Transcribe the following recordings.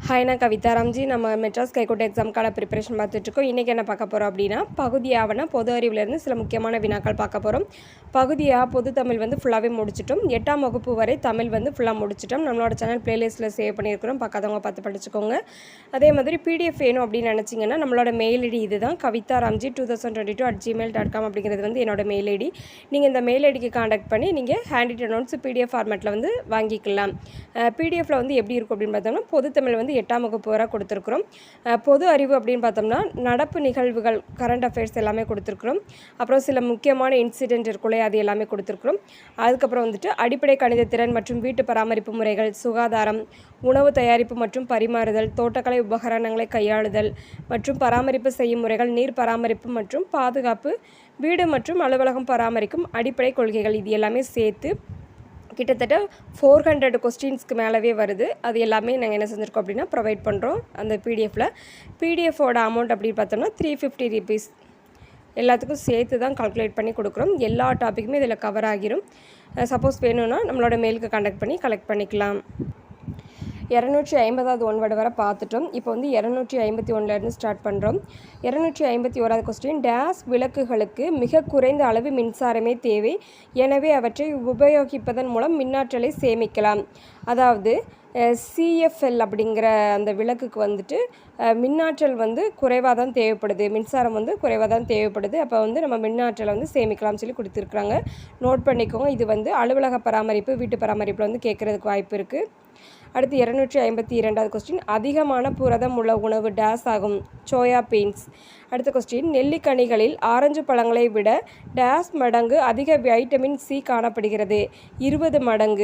Hi, நான் கவிதா ராம்ஜி. நம்ம Madras கைகோர்ட் எக்ஸாமுக்கான preparation பார்த்துட்ருக்கோம். இன்றைக்கி என்ன பார்க்க போகிறோம் அப்படின்னா, பகுதி ஆவன பொது அறிவிலேருந்து சில முக்கியமான வினாக்கள் பார்க்க போகிறோம். பகுதியாக பொது தமிழ் ஃபுல்லாகவே முடிச்சிட்டோம். 8ஆம் வகுப்பு வரை தமிழ் ஃபுல்லாக முடிச்சிட்டோம். நம்மளோட சேனல் பிளேலிஸ்ட்டில் சேவ் பண்ணியிருக்கிறோம். பார்க்காதவங்க பார்த்து படிச்சுக்கோங்க. அதே மாதிரி பிடிஎஃப் வேணும் அப்படின்னு நினச்சிங்கன்னா நம்மளோட மெயில் ஐடி இது தான், kavitharamji2022@gmail.com அப்படிங்கிறது என்னோட மெயில் ஐடி. நீங்கள் இந்த மெயில் ஐடிக்கு காண்டாக்ட் பண்ணி நீங்கள் ஹேண்ட் ரிட்டன் நோட்ஸ் பிடிஎஃப் ஃபார்மேட்டில் வாங்கிக்கலாம். பிடிஎஃப்பில் எப்படி இருக்கும் அப்படின்னு பார்த்தோம்னா, பொது தமிழ் 8ஆம் வகுப்பு வரை கொடுத்துருக்குறோம். பொது அறிவு அப்படின்னு பார்த்தோம்னா நடப்பு நிகழ்வுகள், கரண்ட் அஃபேர்ஸ் எல்லாமே கொடுத்துருக்குறோம். அப்புறம் சில முக்கியமான இன்சிடென்ட் இருக்குள்ளே அது எல்லாமே கொடுத்துருக்குறோம். அதுக்கப்புறம் அடிப்படை கணித திறன் மற்றும் வீட்டு பராமரிப்பு முறைகள், சுகாதாரம், உணவு தயாரிப்பு மற்றும் பரிமாறுதல், தோட்டக்கலை உபகரணங்களை கையாளுதல் மற்றும் பராமரிப்பு செய்யும் முறைகள், நீர் பராமரிப்பு மற்றும் பாதுகாப்பு, வீடு மற்றும் அலுவலகம் பராமரிக்கும் அடிப்படை கொள்கைகள், இது எல்லாமே சேர்த்து கிட்டத்தட்ட 400 கொஸ்டின்ஸ்க்கு மேலவே வருது. அது எல்லாமே நாங்கள் என்ன செஞ்சுருக்கோம் அப்படின்னா ப்ரொவைட் பண்ணுறோம் அந்த பிடிஎஃபோட அமௌண்ட் அப்படின்னு பார்த்தோம்னா 350 rupees. எல்லாத்துக்கும் சேர்த்து தான் கால்குலேட் பண்ணி கொடுக்குறோம். எல்லா டாப்பிக்குமே இதில் கவர் ஆகிரும். சப்போஸ் வேணும்னா நம்மளோட மெயிலுக்கு கான்டாக்ட் பண்ணி கலெக்ட் பண்ணிக்கலாம். 250வது ஒன்வேர்டு வரை பார்த்துட்டோம். இப்போ 251லேருந்து ஸ்டார்ட் பண்ணுறோம். 251வது கொஸ்டின், டேஸ் விளக்குகளுக்கு மிக குறைந்த அளவு மின்சாரமே தேவை, எனவே அவற்றை உபயோகிப்பதன் மூலம் மின்னாற்றலை சேமிக்கலாம். அதாவது சிஎஃப்எல் அப்படிங்கிற அந்த விளக்குக்கு மின்னாற்றல் குறைவாக தான் தேவைப்படுது, மின்சாரம் குறைவாக தான் தேவைப்படுது. அப்போ நம்ம மின்னாற்றலை சேமிக்கலாம்னு சொல்லி கொடுத்துருக்குறாங்க. நோட் பண்ணிக்கோங்க. இது அலுவலக பராமரிப்பு, வீட்டு பராமரிப்பில் கேட்குறதுக்கு வாய்ப்பு இருக்குது. அடுத்து 252வது கொஸ்டின், அதிகமான புரதம் உள்ள உணவு டேஸ் ஆகும், சோயா பீன்ஸ். அடுத்த கொஸ்டின், நெல்லிக்கனிகளில் ஆரஞ்சு பழங்களை விட டேஸ் மடங்கு அதிக வைட்டமின் சி காணப்படுகிறது, 20 மடங்கு.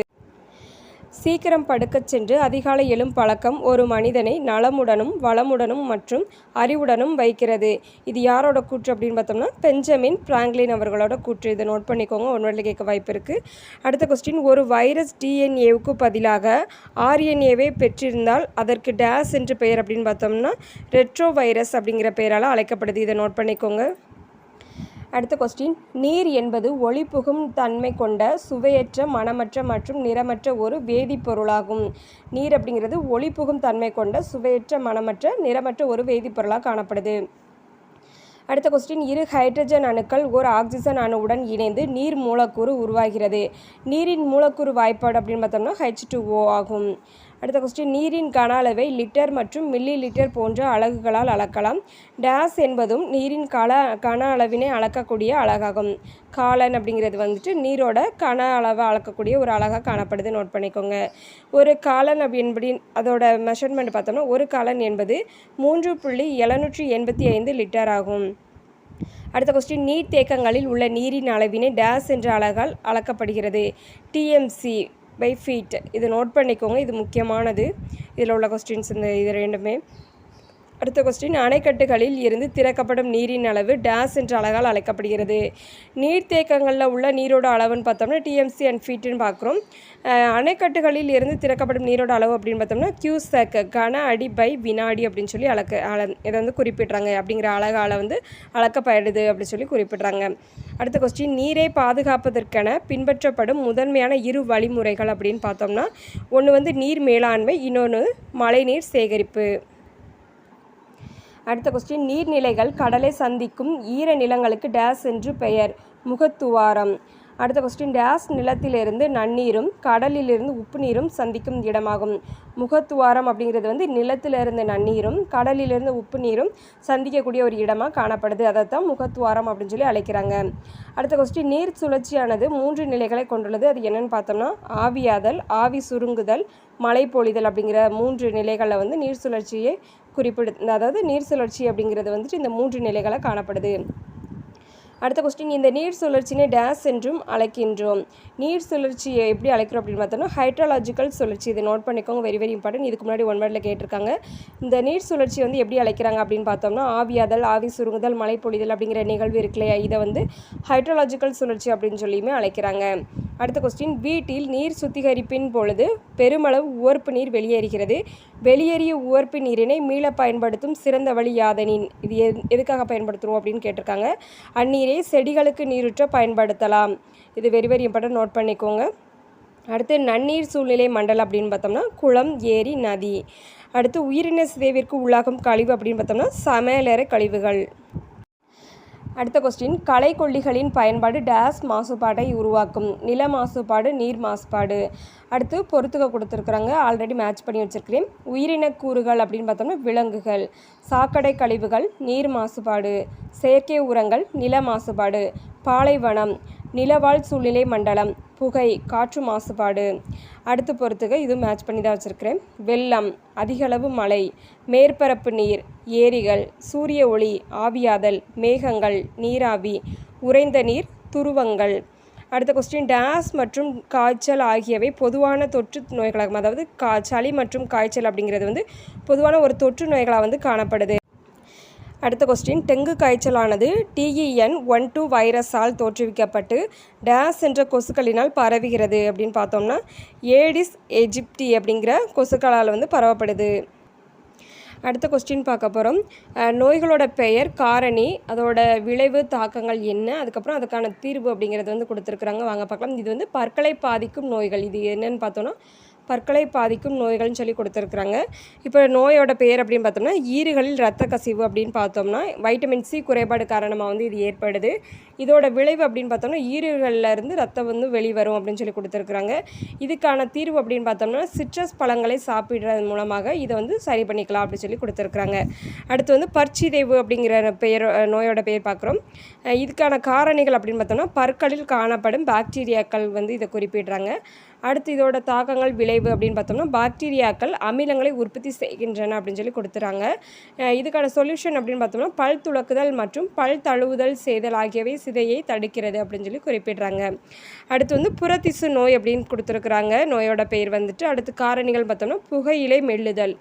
சீக்கிரம் படுக்கச் சென்று அதிகாலை எழும் பழக்கம் ஒரு மனிதனை நலமுடனும் வளமுடனும் மற்றும் அறிவுடனும் வைக்கிறது. இது யாரோட கூற்று அப்படின்னு பார்த்தோம்னா பெஞ்சமின் பிராங்க்லின் அவர்களோட கூற்று. இதை நோட் பண்ணிக்கோங்க, ஒன்வேர்டில் கேட்க வாய்ப்பு இருக்குது. அடுத்த கொஸ்டின், ஒரு வைரஸ் டிஎன்ஏவுக்கு பதிலாக ஆர்என்ஏவை பெற்றிருந்தால் அதற்கு டேஸ் என்று பெயர் அப்படின்னு பார்த்தோம்னா ரெட்ரோ வைரஸ் அப்படிங்கிற பெயரால் அழைக்கப்படுது. இதை நோட் பண்ணிக்கோங்க. அடுத்த கொஸ்டின், நீர் என்பது ஒளிபுகும் தன்மை கொண்ட சுவையற்ற, மணமற்ற மற்றும் நிறமற்ற ஒரு வேதிப்பொருளாகும். நீர் அப்படிங்கிறது ஒளிபுகும் தன்மை கொண்ட சுவையற்ற, மணமற்ற, நிறமற்ற ஒரு வேதிப்பொருளாக காணப்படுது. அடுத்த கொஸ்டின், இரு ஹைட்ரஜன் அணுக்கள் ஒரு ஆக்சிஜன் அணுவுடன் இணைந்து நீர் மூலக்கூறு உருவாகிறது. நீரின் மூலக்கூறு வாய்ப்பாடு அப்படின்னு பார்த்தோம்னா H2O ஆகும். அடுத்த கொஸ்டின், நீரின் கன அளவை லிட்டர் மற்றும் மில்லி லிட்டர் போன்ற அலகுகளால் அளக்கலாம். டேஸ் என்பதும் நீரின் கன அளவினை அளக்கக்கூடிய அலகாகும். காலன் அப்படிங்கிறது நீரோட கன அளவை அளக்கக்கூடிய ஒரு அலகாக காணப்படுது. நோட் பண்ணிக்கோங்க. ஒரு காலன் அப்படின்படி அதோட மெஷர்மெண்ட் பார்த்தோம்னா ஒரு காலன் என்பது 3.785 லிட்டர் ஆகும். அடுத்த கொஸ்டின், நீர் தேக்கங்களில் உள்ள நீரின் அளவினை டேஸ் என்ற அலகால் அளக்கப்படுகிறது, TMC பை ஃபீட். இது நோட் பண்ணிக்கோங்க, இது முக்கியமானது. இதில் உள்ள கொஸ்டின்ஸ் இது ரெண்டுமே. அடுத்த கொஸ்டின், அணைக்கட்டுகளில் இருந்து திறக்கப்படும் நீரின் அளவு டேஸ் என்ற அலகால் அழைக்கப்படுகிறது. நீர்த்தேக்கங்களில் உள்ள நீரோட அளவுன்னு பார்த்தோம்னா TMC அண்ட் ஃபீட்டுன்னு பார்க்குறோம். அணைக்கட்டுகளில் இருந்து திறக்கப்படும் நீரோட அளவு அப்படின்னு பார்த்தோம்னா கியூசெக், கன அடி பை வினாடி அப்படின்னு சொல்லி இதை குறிப்பிட்றாங்க. அப்படிங்கிற அலகால் அளக்கப்படுது அப்படின்னு சொல்லி குறிப்பிட்றாங்க. அடுத்த கொஸ்டின், நீரை பாதுகாப்பதற்கென பின்பற்றப்படும் முதன்மையான இரு வழிமுறைகள் அப்படின்னு பார்த்தோம்னா ஒன்று நீர் மேலாண்மை, இன்னொன்று மழைநீர் சேகரிப்பு. அடுத்த கொஸ்டின், நீர்நிலைகள் கடலை சந்திக்கும் ஈர நிலங்களுக்கு டேஸ் என்று பெயர், முகத்துவாரம். அடுத்த கொஸ்டின், டேஸ் நிலத்திலிருந்து நன்னீரும் கடலிலிருந்து உப்பு நீரும் சந்திக்கும் இடமாகும். முகத்துவாரம் அப்படிங்கிறது நிலத்திலிருந்து நன்னீரும் கடலிலிருந்து உப்பு நீரும் சந்திக்கக்கூடிய ஒரு இடமாக காணப்படுது. அதை தான் முகத்துவாரம் அப்படின்னு சொல்லி அழைக்கிறாங்க. அடுத்த கொஸ்டின், நீர் சுழற்சியானது 3 நிலைகளை கொண்டுள்ளது. அது என்னென்னு பார்த்தோம்னா ஆவியாதல், ஆவி சுருங்குதல், மழை பொழிதல் அப்படிங்கிற 3 நிலைகளில் நீர் சுழற்சியை அதாவது நீர் சுழற்சி அப்படிங்கிறது இந்த 3 நிலைகளை காணப்படுது. அடுத்த கொஸ்டின், இந்த நீர் சுழற்சினை டேஸ் என்றும் அழைக்கின்றோம். நீர் சுழற்சியை எப்படி அழைக்கிறோம் அப்படின்னு பார்த்தோம்னா ஹைட்ரலாஜிக்கல் சுழற்சி. இதை நோட் பண்ணிக்கோங்க, வெரி வெரி இம்பார்ட்டன்ட். இதுக்கு முன்னாடி ஒன்வேர்டில் கேட்டிருக்காங்க. இந்த நீர் சுழற்சி எப்படி அழைக்கிறாங்க அப்படின்னு பார்த்தோம்னா ஆவியாதல், ஆவி சுருங்குதல், மழை பொழிதல் அப்படிங்கிற நிகழ்வு இருக்கு இல்லையா, இதை ஹைட்ரலாஜிக்கல் சுழற்சி அப்படின்னு சொல்லியுமே அழைக்கிறாங்க. அடுத்த கொஸ்டின், வீட்டில் நீர் சுத்திகரிப்பின் பொழுது பெருமளவு உவர்ப்பு நீர் வெளியேறுகிறது. வெளியேறிய உவர்ப்பு நீரினை மீள பயன்படுத்தும் சிறந்த வழி யாதெனின். இது எதுக்காக பயன்படுத்துகிறோம் அப்படின்னு கேட்டிருக்காங்க. அந்நீரை செடிகளுக்கு நீரூற்ற பயன்படுத்தலாம். இது வெரி வெரி இம்பார்ட்டன்ட், நோட் பண்ணிக்கோங்க. அடுத்து நன்னீர் சூழ்நிலை மண்டலம் அப்படின்னு பார்த்தோம்னா குளம், ஏரி, நதி. அடுத்து உயிரின சிதைவிற்கு உள்ளாகும் கழிவு அப்படின்னு பார்த்தோம்னா சமையலறை கழிவுகள். அடுத்த கொஸ்டின், களைக்கொல்லிகளின் பயன்பாடு டேஸ் மாசுபாட்டை உருவாக்கும். நில மாசுபாடு, நீர் மாசுபாடு. அடுத்து பொறுத்துக்க கொடுத்துருக்குறாங்க, ஆல்ரெடி மேட்ச் பண்ணி வச்சுருக்கிறேன். உயிரின கூறுகள் அப்படின்னு பார்த்தோம்னா விலங்குகள். சாக்கடை கழிவுகள் நீர் மாசுபாடு. செயற்கை உரங்கள் நில மாசுபாடு. பாலைவனம் நிலவாழ் சூழ்நிலை மண்டலம். புகை காற்று மாசுபாடு. அடுத்து பொறுத்துக்க இது மேட்ச் பண்ணி தான் வச்சுருக்கிறேன். வெள்ளம் அதிகளவு மழை. மேற்பரப்பு நீர் ஏரிகள். சூரிய ஒளி ஆவியாதல். மேகங்கள் நீராவி. உறைந்த நீர் துருவங்கள். அடுத்த கொஸ்டின், டேஸ் மற்றும் காய்ச்சல் ஆகியவை பொதுவான தொற்று நோய்களாகும். அதாவது சளி மற்றும் காய்ச்சல் அப்படிங்கிறது வந்து பொதுவான ஒரு தொற்று நோய்களாக வந்து காணப்படுது. அடுத்த கொஸ்டின், டெங்கு காய்ச்சலானது TEN12 வைரஸால் தோற்றுவிக்கப்பட்டு டேஸ் என்ற கொசுக்களினால் பரவுகிறது அப்படின்னு பார்த்தோம்னா ஏடிஸ் எஜிப்டி அப்படிங்கிற கொசுக்களால் வந்து பரவப்படுது. அடுத்த கொஸ்டின் பார்க்க போகிறோம். நோய்களோட பெயர், காரணி, அதோட விளைவு, தாக்கங்கள் என்ன, அதுக்கப்புறம் அதுக்கான தீர்வு அப்படிங்கிறது வந்து கொடுத்துருக்குறாங்க. வாங்க பார்க்கலாம். இது வந்து பற்களை பாதிக்கும் நோய்கள். இது என்னன்னு பார்த்தோன்னா பற்களை பாதிக்கும் நோய்கள்னு சொல்லி கொடுத்துருக்குறாங்க. இப்போ நோயோட பெயர் அப்படின்னு பார்த்தோம்னா ஈறுகளில் இரத்த கசிவு அப்படின்னு பார்த்தோம்னா வைட்டமின் C குறைபாடு காரணமாக வந்து இது ஏற்படுது. இதோட விளைவு அப்படின்னு பார்த்தோம்னா ஈறுகளில் இருந்து ரத்தம் வந்து வெளிவரும் அப்படின்னு சொல்லி கொடுத்துருக்குறாங்க. இதுக்கான தீர்வு அப்படின்னு பார்த்தோம்னா சிட்ரஸ் பழங்களை சாப்பிட்றது மூலமாக இதை வந்து சரி பண்ணிக்கலாம் அப்படின்னு சொல்லி கொடுத்துருக்குறாங்க. அடுத்து வந்து பற்சிதைவு அப்படிங்கிற பெயர் நோயோட பெயர் பார்க்குறோம். இதுக்கான காரணிகள் அப்படின்னு பார்த்தோம்னா பற்களில் காணப்படும் பாக்டீரியாக்கள் வந்து இதை குறிப்பிடுறாங்க. அடுத்து இதோட தாக்கங்கள், விளைவு அப்படின்னு பார்த்தோம்னா பாக்டீரியாக்கள் அமிலங்களை உற்பத்தி செய்கின்றன அப்படின்னு சொல்லி கொடுத்துறாங்க. இதுக்கான சொல்யூஷன் அப்படின்னு பார்த்தோம்னா பல் துலக்குதல் மற்றும் பல் தழுவுதல் செய்தல் ஆகியவை சிதையை தடுக்கிறது அப்படின்னு சொல்லி குறிப்பிடுறாங்க. அடுத்து வந்து புறத்திசு நோய் அப்படின்னு கொடுத்துருக்குறாங்க. நோயோட பெயர் வந்துட்டு. அடுத்து காரணிகள் பார்த்தோம்னா புகையிலை மெல்லுதல்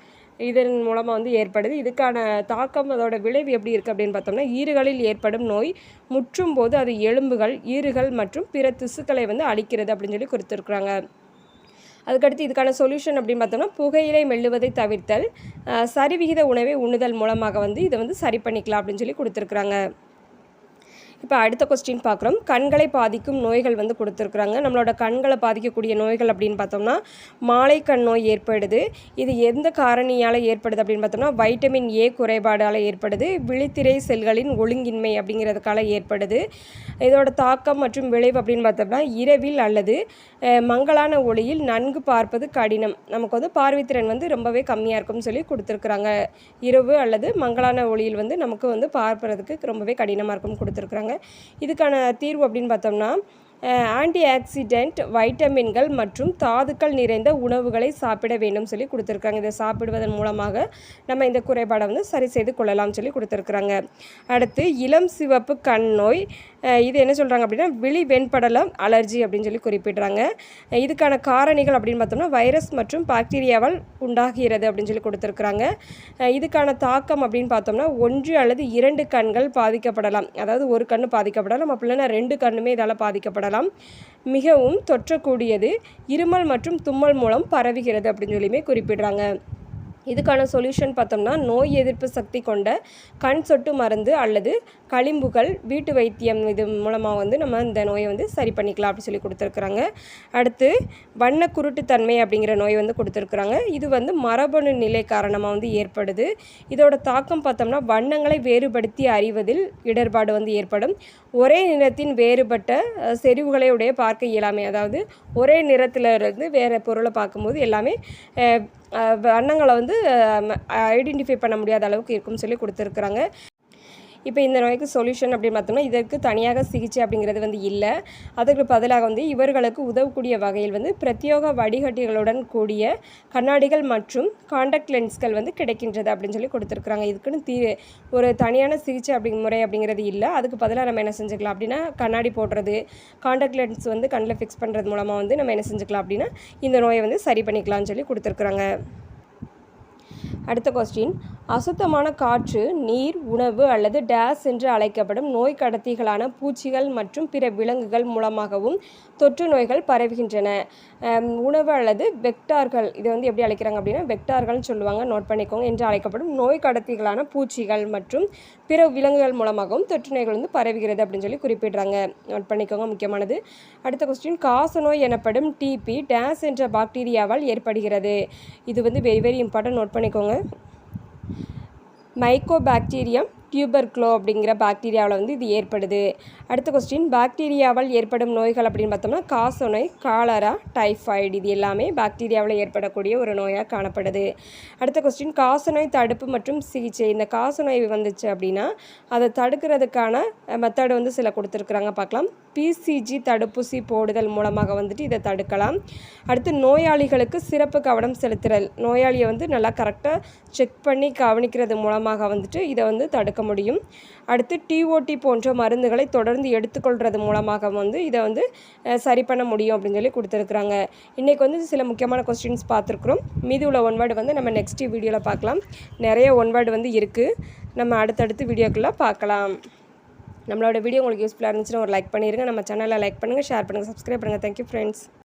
இதன் மூலமாக வந்து ஏற்படுது. இதுக்கான தாக்கம், அதோட விளைவு எப்படி இருக்குது அப்படின்னு பார்த்தோம்னா ஈறுகளில் ஏற்படும் நோய் முற்றும் போது அது எலும்புகள், ஈறுகள் மற்றும் பிற திசுக்களை வந்து அழிக்கிறது அப்படின்னு சொல்லி கொடுத்துருக்குறாங்க. அதுக்கடுத்து இதுக்கான சொல்யூஷன் அப்படின்னு பார்த்தோம்னா புகையிலை மெல்லுவதை தவிர்த்தல், சரிவிகித உணவை உண்ணுதல் மூலமாக வந்து இதை வந்து சரி பண்ணிக்கலாம் அப்படின்னு சொல்லி கொடுத்துருக்குறாங்க. இப்போ அடுத்த கொஸ்டின் பார்க்குறோம். கண்களை பாதிக்கும் நோய்கள் வந்து கொடுத்துருக்குறாங்க. நம்மளோட கண்களை பாதிக்கக்கூடிய நோய்கள் அப்படின்னு பார்த்தோம்னா மாலை கண் நோய் ஏற்படுது. இது எந்த காரணியால் ஏற்படுது அப்படின்னு பார்த்தோம்னா வைட்டமின் A குறைபாடால் ஏற்படுது. விழித்திரை செல்களின் ஒழுங்கின்மை அப்படிங்கிறதுக்கால ஏற்படுது. இதோட தாக்கம் மற்றும் விளைவு அப்படின்னு பார்த்தோம்னா இரவில் அல்லது மங்கலான ஒளியில் நன்கு பார்ப்பது கடினம். நமக்கு வந்து பார்வைத்திறன் வந்து ரொம்பவே கம்மியாக இருக்கும்னு சொல்லி கொடுத்துருக்குறாங்க. இரவு அல்லது மங்கலான ஒளியில் வந்து நமக்கு வந்து பார்ப்பதுக்கு ரொம்பவே கடினமாக இருக்கும்னு கொடுத்துருக்குறாங்க. இதுக்கான தீர்வு அப்படின்னு பார்த்தோம்னா ஆன்டி ஆக்சிடென்ட், வைட்டமின்கள் மற்றும் தாதுக்கள் நிறைந்த உணவுகளை சாப்பிட வேண்டும் சொல்லி கொடுத்துருக்காங்க. இதை சாப்பிடுவதன் மூலமாக நம்ம இந்த குறைபாடை வந்து சரி செய்து கொள்ளலாம் சொல்லி கொடுத்துருக்குறாங்க. அடுத்து இளம் சிவப்பு கண் நோய். இது என்ன சொல்கிறாங்க அப்படின்னா விழி வெண்படலம் அலர்ஜி அப்படின்னு சொல்லி குறிப்பிடுறாங்க. இதுக்கான காரணிகள் அப்படின்னு பார்த்தோம்னா வைரஸ் மற்றும் பாக்டீரியாவால் உண்டாகிறது அப்படின்னு சொல்லி கொடுத்துருக்குறாங்க. இதுக்கான தாக்கம் அப்படின்னு பார்த்தோம்னா 1 அல்லது 2 கண்கள் பாதிக்கப்படலாம். அதாவது ஒரு கண் பாதிக்கப்படலாம், அப்படின்னா 2 கண்ணுமே இதால் பாதிக்கப்படலாம். மிகவும் தொற்றக்கூடியது, இருமல் மற்றும் தும்மல் மூலம் பரவுகிறது அப்படின்னு சொல்லியுமே குறிப்பிடுறாங்க. இதுக்கான சொல்யூஷன் பார்த்தோம்னா நோய் எதிர்ப்பு சக்தி கொண்ட கண் சொட்டு மருந்து அல்லது களிம்புகள், வீட்டு வைத்தியம் இது மூலமாக வந்து நம்ம இந்த நோயை வந்து சரி பண்ணிக்கலாம் அப்படி சொல்லி கொடுத்துருக்குறாங்க. அடுத்து வண்ண குருட்டுத்தன்மை அப்படிங்கிற நோய் வந்து கொடுத்துருக்குறாங்க. இது வந்து மரபணு நிலை காரணமாக வந்து ஏற்படுது. இதோட தாக்கம் பார்த்தோம்னா வண்ணங்களை வேறுபடுத்தி அறிவதில் இடர்பாடு வந்து ஏற்படும். ஒரே நிறத்தின் வேறுபட்ட செறிவுகளை உடைய பார்க்க இயலாமை. அதாவது ஒரே நிறத்தில் இருந்து வேறு பொருளை பார்க்கும்போது எல்லாமே வண்ணங்களை வந்து ஐடென்டிஃபை பண்ண முடியாத அளவுக்கு இருக்கும்னு சொல்லி கொடுத்துருக்குறாங்க. இப்போ இந்த நோய்க்கு சொல்யூஷன் அப்படின்னு பார்த்தோம்னா இதற்கு தனியாக சிகிச்சை அப்படிங்கிறது வந்து இல்லை. அதுக்கு பதிலாக வந்து இவர்களுக்கு உதவக்கூடிய வகையில் வந்து பிரத்யேக வடிகட்டிகளுடன் கூடிய கண்ணாடிகள் மற்றும் காண்டாக்ட் லென்ஸ்கள் வந்து கிடைக்கின்றது அப்படின்னு சொல்லி கொடுத்துருக்குறாங்க. இதுக்குன்னு ஒரு தனியான சிகிச்சை முறை அப்படிங்கிறது இல்லை. அதுக்கு பதிலாக நம்ம என்ன செஞ்சுக்கலாம் அப்படின்னா கண்ணாடி போடுறது, காண்டாக்ட் லென்ஸ் வந்து கண்ணில் ஃபிக்ஸ் பண்ணுறது மூலமாக வந்து நம்ம என்ன செஞ்சுக்கலாம் அப்படின்னா இந்த நோயை வந்து சரி பண்ணிக்கலாம்னு சொல்லி கொடுத்துருக்குறாங்க. அடுத்த கொஸ்டின், அசுத்தமான காற்று, நீர், உணவு அல்லது டேஸ் என்று அழைக்கப்படும் நோய் கடத்திகளான பூச்சிகள் மற்றும் பிற விலங்குகள் மூலமாகவும் தொற்று நோய்கள் பரவுகின்றன. உணவு அல்லது வெக்டார்கள், இது வந்து எப்படி அழைக்கிறாங்க அப்படின்னா வெக்டார்கள்னு சொல்லுவாங்க, நோட் பண்ணிக்கோங்க. என்று அழைக்கப்படும் நோய் கடத்திகளான பூச்சிகள் மற்றும் பிற விலங்குகள் மூலமாகவும் தொற்று நோய்கள் வந்து பரவுகிறது அப்படின்னு சொல்லி குறிப்பிடுறாங்க. நோட் பண்ணிக்கோங்க, முக்கியமானது. அடுத்த கொஸ்டின், காசநோய் எனப்படும் டிபி டேஸ் என்ற பாக்டீரியாவால் ஏற்படுகிறது. இது வந்து வெரி வெரி இம்பார்ட்டன்ட், நோட் பண்ணிக்கோங்க. மைக்கோபாக்டீரியம் டியூபர்க்ளோ அப்படிங்கிற பாக்டீரியாவில் வந்து இது ஏற்படுது. அடுத்த கொஸ்டின், பாக்டீரியாவால் ஏற்படும் நோய்கள் அப்படின்னு பார்த்தோம்னா காசநோய், காலரா, டைஃபாய்டு, இது எல்லாமே பாக்டீரியாவில் ஏற்படக்கூடிய ஒரு நோயாக காணப்படுது. அடுத்த கொஸ்டின், காசநோய் தடுப்பு மற்றும் சிகிச்சை. இந்த காசநோய் வந்துச்சு அப்படின்னா அதை தடுக்கிறதுக்கான மெத்தடு வந்து சில கொடுத்துருக்குறாங்க, பார்க்கலாம். பிசிஜி தடுப்பூசி போடுதல் மூலமாக வந்துட்டு இதை தடுக்கலாம். அடுத்து நோயாளிகளுக்கு சிறப்பு கவனம் செலுத்துதல், நோயாளியை வந்து நல்லா கரெக்டாக செக் பண்ணி கவனிக்கிறது மூலமாக வந்துட்டு இதை வந்து தடுக்க முடியும். அடுத்து டிஓடி போன்ற மருந்துகளை தொடர்ந்து எடுத்துக்கொள்கிறது மூலமாக வந்து இதை வந்து சரி பண்ண முடியும் அப்படின்னு சொல்லி கொடுத்துருக்குறாங்க. இன்றைக்கி வந்து சில முக்கியமான கொஸ்டின்ஸ் பார்த்துருக்குறோம். மீதி உள்ள ஒன்வேர்டு வந்து நம்ம நெக்ஸ்ட் வீடியோவில் பார்க்கலாம். நிறைய ஒன்வேர்டு வந்து இருக்குது, நம்ம அடுத்தடுத்து வீடியோக்குள்ளே பார்க்கலாம். நம்மளோட வீடியோ உங்களுக்கு யூஸ்ஃபுல்லாக இருந்துச்சுன்னா ஒரு லைக் பண்ணிடுங்க. நம்ம சேனலை லைக் பண்ணுங்கள், ஷேர் பண்ணுங்கள், சப்ஸ்கிரைப் பண்ணுங்கள். Thank you friends.